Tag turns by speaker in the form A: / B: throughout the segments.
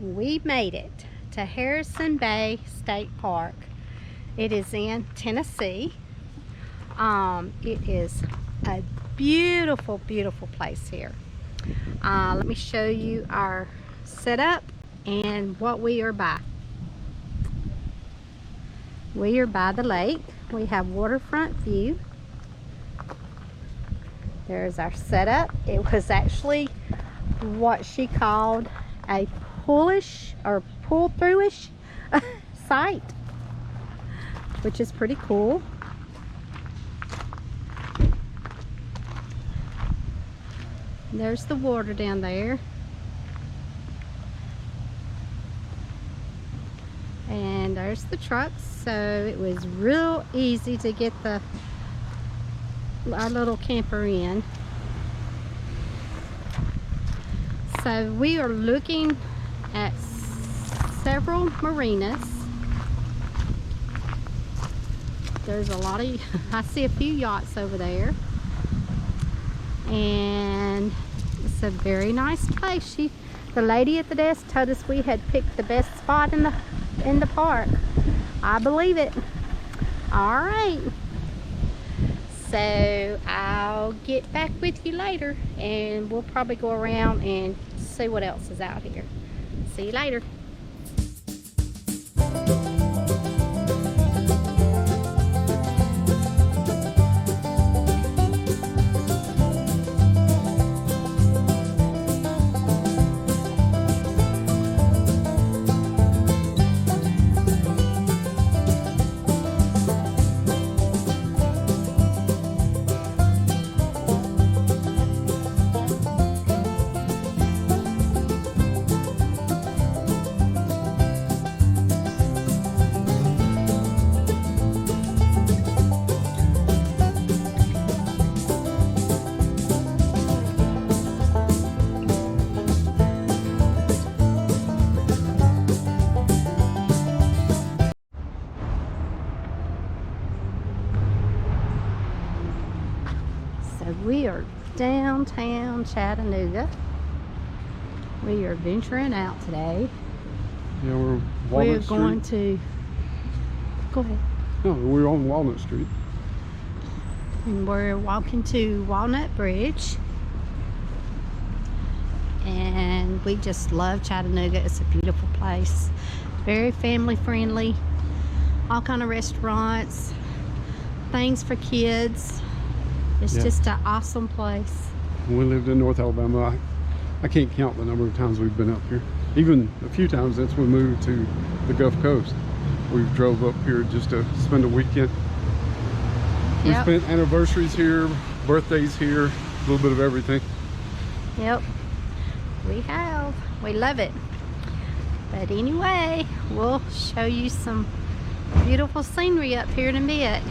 A: we made it to Harrison Bay State Park. It is in Tennessee. It is a beautiful, beautiful place here. Let me show you our setup and what we are by. We are by the lake. We have waterfront view. There's our setup. It was actually what she called a pull-through-ish site, which is pretty cool. There's the water down there. And there's the trucks, so it was real easy to get our little camper in. So we are looking at several marinas. There's a lot of, I see a few yachts over there. And it's a very nice place. The lady at the desk told us we had picked the best spot in the park. I believe it. All right. So I'll get back with you later, and we'll probably go around and see what else is out here. See you later. We are downtown Chattanooga. We are venturing out today.
B: Yeah,
A: we're going to go ahead.
B: No, we're on Walnut Street.
A: And we're walking to Walnut Bridge. And we just love Chattanooga. It's a beautiful place. Very family friendly. All kind of restaurants. Things for kids. It's just an awesome place.
B: When we lived in North Alabama, I can't count the number of times we've been up here. Even a few times since we moved to the Gulf Coast. We've drove up here just to spend a weekend. We spent anniversaries here, birthdays here, a little bit of everything.
A: Yep, we have. We love it. But anyway, we'll show you some beautiful scenery up here in a bit.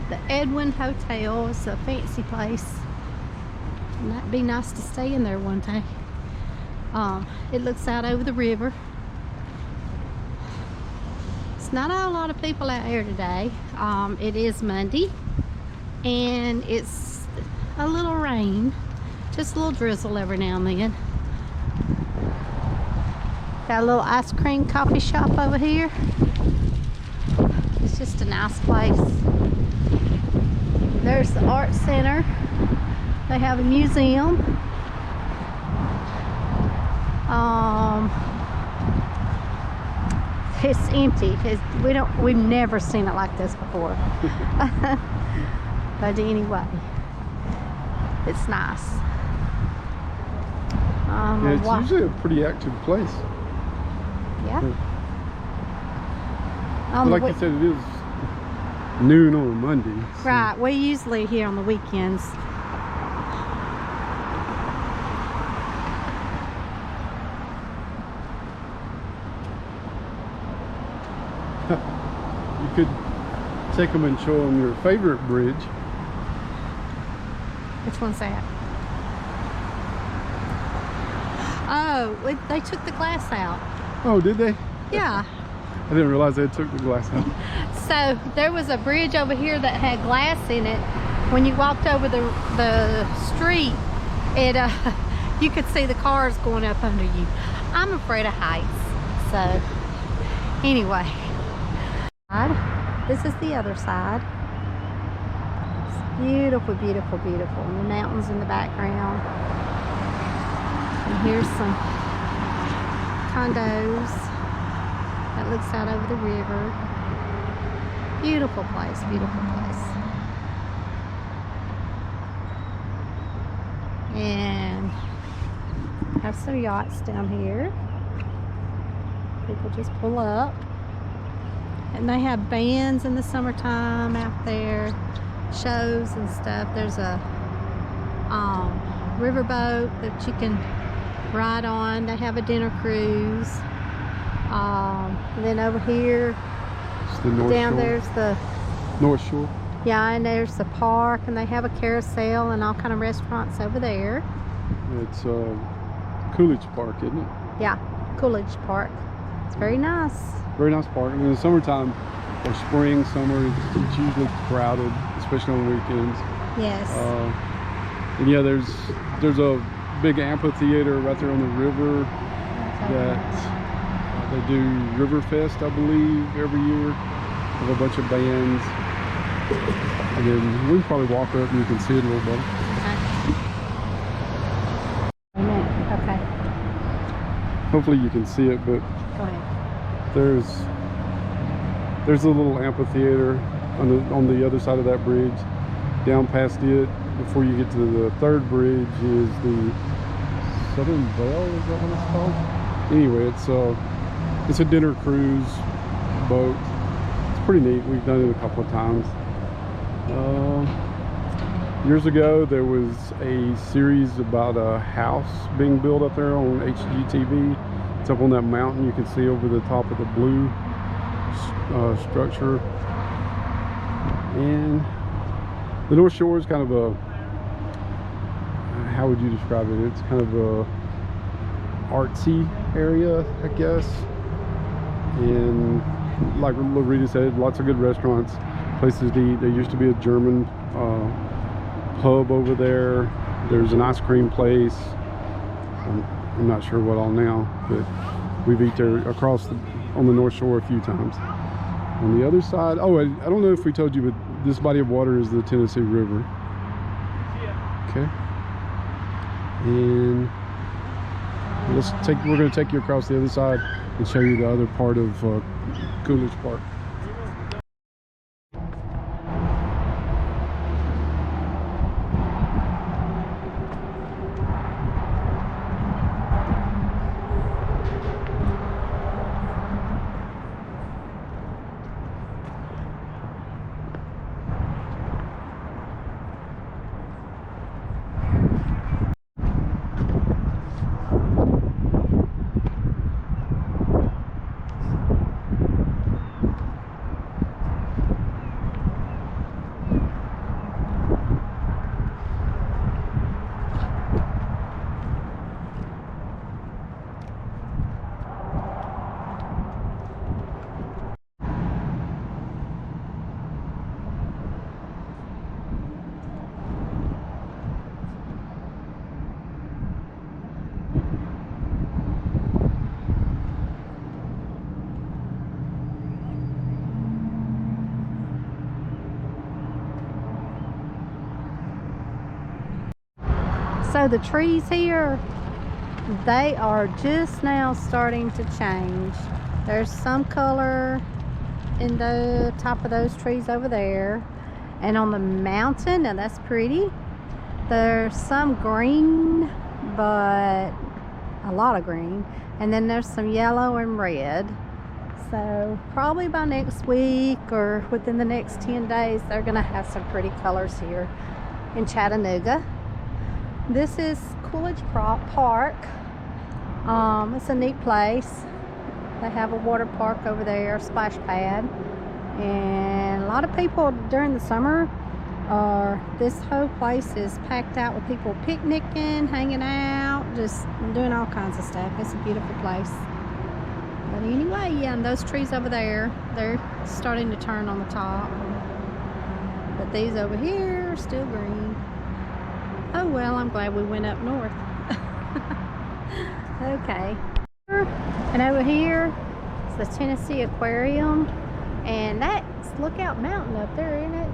A: The Edwin Hotel is a fancy place. And that'd be nice to stay in there one day. It looks out over the river. It's not a lot of people out here today. It is Monday, and it's a little rain, just a little drizzle every now and then. Got a little ice cream coffee shop over here. It's just a nice place. There's the art center. They have a museum. It's empty. We've never seen it like this before. But anyway, it's nice.
B: Yeah, it's usually a pretty active place.
A: Yeah.
B: Like you said, it is noon on a Monday. So.
A: Right, we usually here on the weekends.
B: You could take them and show them your favorite bridge.
A: Which one's that? Oh, they took the glass out.
B: Oh, did they?
A: Yeah.
B: I didn't realize they took the glass out.
A: So there was a bridge over here that had glass in it. When you walked over the street, it you could see the cars going up under you. I'm afraid of heights. So anyway, this is the other side. It's beautiful, beautiful, beautiful. And the mountains in the background. And here's some condos that looks out over the river. Beautiful place, beautiful place. And have some yachts down here. People just pull up. And they have bands in the summertime out there, shows and stuff. There's a riverboat that you can ride on. They have a dinner cruise. And then over here,
B: It's the North
A: down
B: Shore.
A: there's the
B: North Shore.
A: yeah, and there's the park, and they have a carousel and all kind of restaurants over there.
B: It's Coolidge Park, isn't it?
A: Yeah, Coolidge Park. It's very nice.
B: Very nice park. And in the summertime or spring, summer, it's usually crowded, especially on the weekends.
A: Yes.
B: And yeah, there's a big amphitheater right there on the river that they do River Fest, I believe, every year with a bunch of bands. And then we can probably walk up and you can see it a little better.
A: Okay.
B: Hopefully you can see it, but
A: Go ahead.
B: there's a little amphitheater on the other side of that bridge. Down past it, before you get to the third bridge, is the Southern Belle, is that what it's called? Anyway, it's a dinner cruise boat. It's pretty neat. We've done it a couple of times. Years ago, there was a series about a house being built up there on HGTV. It's up on that mountain. You can see over the top of the blue structure. And the North Shore is kind of a, how would you describe it? It's kind of a artsy area, I guess. And like Loretta said, lots of good restaurants, places to eat. There used to be a German pub over there. There's an ice cream place. I'm not sure what all now, but we've eaten there on the North Shore a few times. On the other side, oh, I don't know if we told you, but this body of water is the Tennessee River. Okay. And we're going to take you across the other side and show you the other part of Coolidge Park.
A: So the trees here, they are just now starting to change. There's some color in the top of those trees over there. And on the mountain, now that's pretty. There's some green, but a lot of green. And then there's some yellow and red. So probably by next week or within the next 10 days, they're gonna have some pretty colors here in Chattanooga. This is Coolidge Park. It's a neat place. They have a water park over there, splash pad. And a lot of people during the summer, this whole place is packed out with people picnicking, hanging out, just doing all kinds of stuff. It's a beautiful place. But anyway, yeah, and those trees over there, they're starting to turn on the top. But these over here are still green. Oh well, I'm glad we went up north. Okay. And over here is the Tennessee Aquarium. And that's Lookout Mountain up there, isn't it?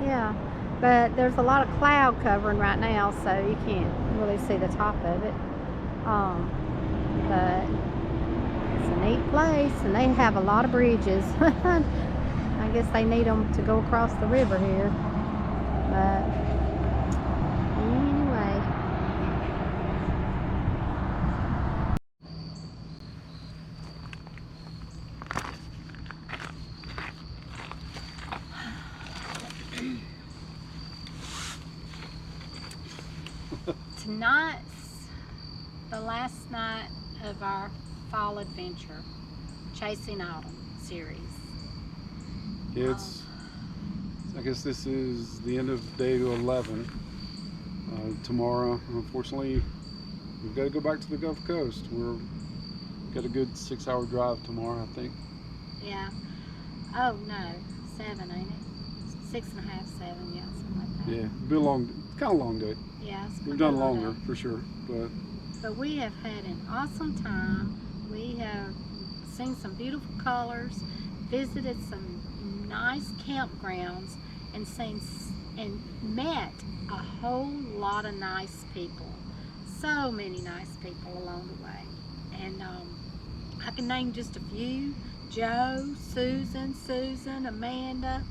A: Yeah. But there's a lot of cloud covering right now, so you can't really see the top of it. But it's a neat place, and they have a lot of bridges. I guess they need them to go across the river here. But anyway. Tonight's the last night of our fall adventure, Chasing Autumn series.
B: Yeah, I guess this is the end of day 11. Tomorrow, unfortunately, we've got to go back to the Gulf Coast. We've got a good 6-hour drive tomorrow, I think.
A: Yeah. Oh no, 7, ain't it? 6.5, 7, yeah, something like that.
B: Yeah, it'll be a long, kind of long day.
A: Yeah,
B: We've done longer for sure,
A: but we have had an awesome time. We have seen some beautiful colors, visited some nice campgrounds, and met a whole lot of nice people. So many nice people along the way. And I can name just a few: Joe, Susan, Amanda.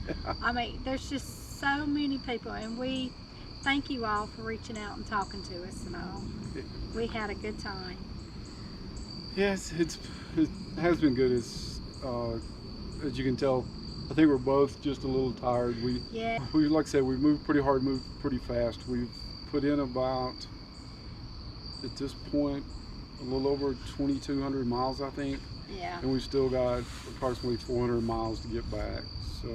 A: I mean, there's just so many people, and we thank you all for reaching out and talking to us and all. We had a good time.
B: Yes, it has been good. As you can tell, I think we're both just a little tired. We like I said, we moved pretty hard, moved pretty fast. We've put in about, at this point, a little over 2,200 miles, I think.
A: Yeah.
B: And we've still got approximately 400 miles to get back. So.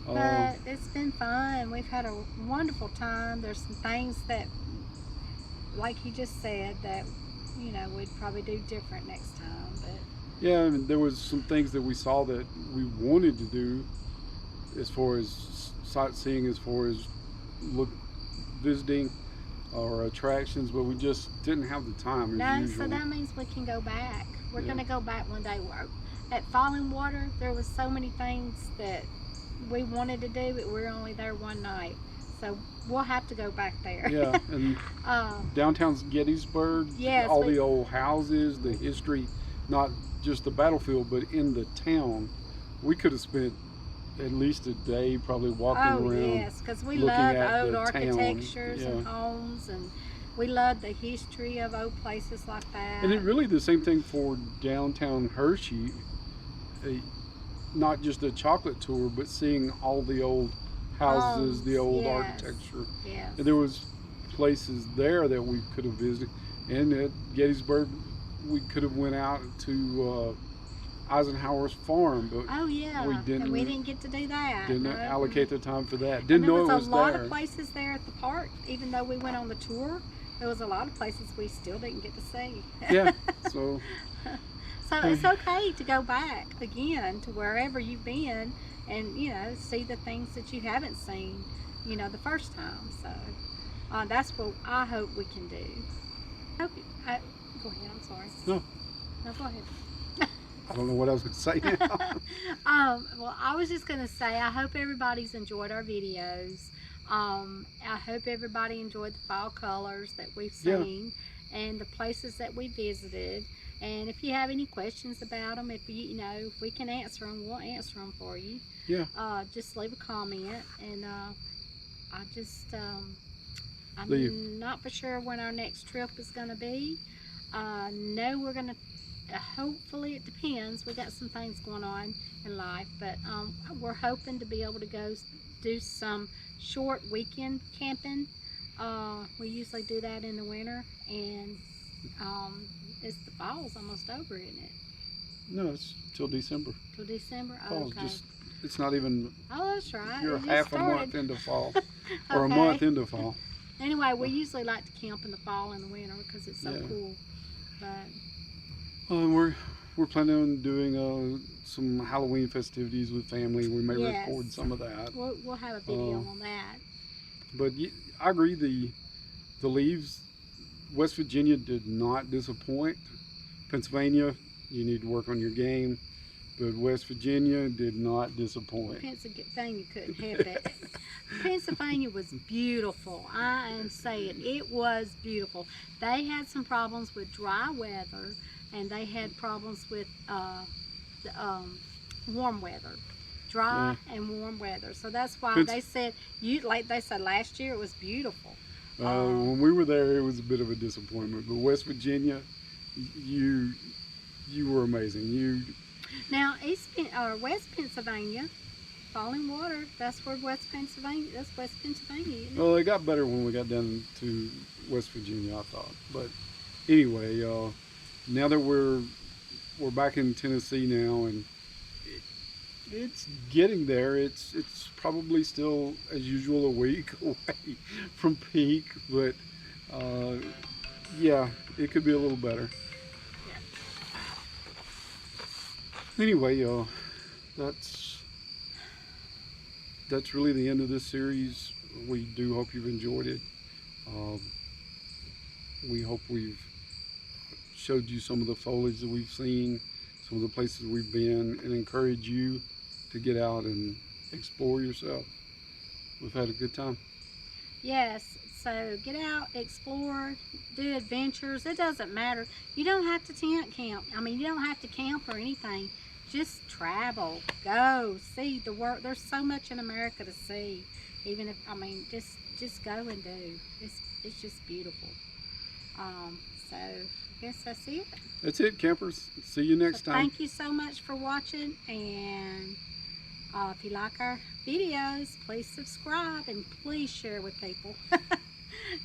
A: But it's been fun. We've had a wonderful time. There's some things that, like you just said, that we'd probably do different next time. But
B: yeah, I mean, there was some things that we saw that we wanted to do, as far as sightseeing, as far as visiting or attractions, but we just didn't have the time.
A: No, so that means we can go back. We're gonna go back one day. At Falling Water, there was so many things that we wanted to do, but we're only there one night, so we'll have to go back there.
B: Yeah, and downtown's Gettysburg.
A: Yes,
B: all the old houses, the history, not just the battlefield, but in the town. We could have spent at least a day probably walking around. Oh
A: yes, because we love old architectures and homes, and we love the history of old places like that.
B: And it really the same thing for downtown Hershey. Not just a chocolate tour, but seeing all the old houses, the old architecture.
A: Yes.
B: And there was places there that we could have visited. And at Gettysburg, we could have went out to Eisenhower's farm, but we didn't
A: get to do that.
B: Didn't allocate the time for that. Didn't know it was there.
A: There was a lot of places there at the park. Even though we went on the tour, there was a lot of places we still didn't get to see.
B: Yeah, so...
A: So it's okay to go back again to wherever you've been and, see the things that you haven't seen, the first time. So that's what I hope we can do. Go ahead, I'm sorry.
B: No,
A: go ahead.
B: I don't know what I was going to say now.
A: Well, I was just going to say I hope everybody's enjoyed our videos. I hope everybody enjoyed the fall colors that we've seen and the places that we visited. And if you have any questions about them, if we can answer them, we'll answer them for you.
B: Yeah.
A: Just leave a comment, and I'm not for sure when our next trip is going to be. No, we're going to hopefully, it depends. We got some things going on in life, but we're hoping to be able to go do some short weekend camping. We usually do that in the winter, and it's the fall's almost over, isn't it?
B: No, it's till December.
A: Till December? Oh,
B: Fall's
A: okay.
B: just, it's not even,
A: Oh, that's right.
B: you're
A: It just
B: half a
A: started.
B: month into fall. Or a
A: Okay.
B: month into fall.
A: Anyway, we usually like to camp in the fall and the winter because it's so
B: Yeah.
A: cool. But
B: We're planning on doing some Halloween festivities with family. We may
A: Yes.
B: record some of that.
A: we'll have a video on that.
B: But I agree, the leaves, West Virginia did not disappoint. Pennsylvania, you need to work on your game. But West Virginia did not disappoint.
A: Pennsylvania couldn't help it. Pennsylvania was beautiful. I am saying it was beautiful. They had some problems with dry weather, and they had problems with warm weather, dry and warm weather. So that's why they said like they said last year it was beautiful.
B: When we were there, it was a bit of a disappointment. But West Virginia, you were amazing.
A: Now West Pennsylvania. Falling water, that's where West Pennsylvania, that's West Pennsylvania, isn't it?
B: Well, it got better when we got down to West Virginia, I thought. But anyway, now that we're back in Tennessee now, and it's getting there. It's probably still, as usual, a week away from peak, but yeah, it could be a little better. Anyway, that's really the end of this series. We do hope you've enjoyed it. We hope we've showed you some of the foliage that we've seen, some of the places we've been, and encourage you to get out and explore yourself. We've had a good time.
A: Yes, so get out, explore, do adventures. It doesn't matter. You don't have to tent camp. I mean, you don't have to camp or anything. Just travel, go, see the world. There's so much in America to see. Even if, I mean, just go and do. It's just beautiful. So I guess that's it.
B: That's it, campers. See you next time.
A: Thank you so much for watching, and if you like our videos, please subscribe and please share with people.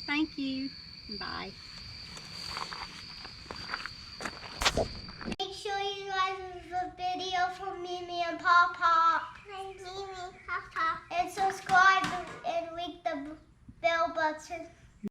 A: Thank you. Bye.
C: Make sure you guys leave a video from Mimi and Papa. Mimi, Papa. And subscribe and ring the bell button.